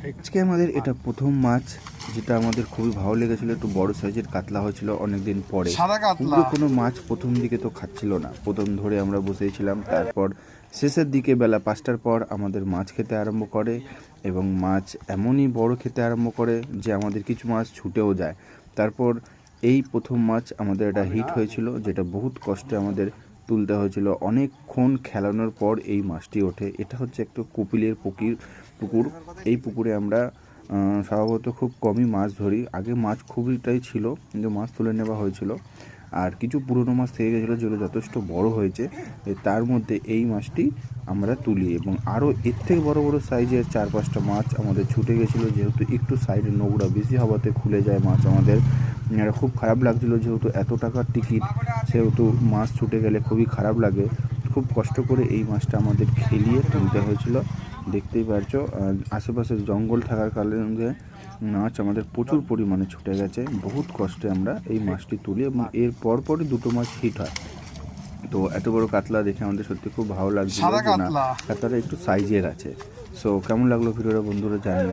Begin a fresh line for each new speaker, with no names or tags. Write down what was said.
আজকে আমাদের এটা প্রথম মাছ, যেটা আমাদের খুবই ভালো লেগেছিলো। একটু বড় সাইজের কাতলা হয়েছিল অনেকদিন পরে। পুকুরে কোনো মাছ প্রথম দিকে তো খাচ্ছিল না, প্রথম ধরে আমরা বসেছিলাম। তারপর শেষের দিকে বেলা 5টার পর আমাদের মাছ খেতে আরম্ভ করে, এবং মাছ এমনই বড় খেতে আরম্ভ করে যে আমাদের কিছু মাছ ছুটেও যায়। তারপর এই প্রথম মাছ আমাদের এটা হিট হয়েছিল, যেটা বহুত কষ্টে আমাদের তুলতে হয়েছিল। অনেকক্ষণ খেলানোর পর এই মাছটি ওঠে। এটা হচ্ছে একটু কপিলের পুকুর। এই পুকুরে আমরা স্বভাবত খুব কমই মাছ ধরি। আগে মাছ খুবইটাই ছিল, কিন্তু মাছ তুলে নেওয়া হয়েছিল। আর কিছু পুরনো মাছ থেকে গেছিলো, যেগুলো যথেষ্ট বড় হয়েছে। তার মধ্যে এই মাছটি আমরা তুলি, এবং আরও এর থেকে বড় বড় সাইজের 4-5টা মাছ আমাদের ছুটে গেছিলো। যেহেতু একটু সাইডে নোংরা বেশি হওয়াতে খুলে যায় মাছ, আমাদের খুব খারাপ লাগছিলো। যেহেতু এত টাকার টিকিট, সেহেতু মাছ ছুটে গেলে খুবই খারাপ লাগে। খুব কষ্ট করে এই মাছটা আমাদের খেলিয়ে তুলতে হয়েছিল। দেখতেই পারছো, আশেপাশে জঙ্গল থাকার কারণে মাছ আমাদের প্রচুর পরিমাণে ছুটে গেছে। বহুত কষ্টে আমরা এই মাছটি তুলি, এবং এর পরপরই দুটো মাছ হিট হয়। তো এত বড় কাতলা দেখে আমাদের সত্যি খুব ভালো লাগছিল যে না, কাতলাটা একটু সাইজের আছে। সো কেমন লাগলো ভিডিওটা বন্ধুরা জানিয়ে।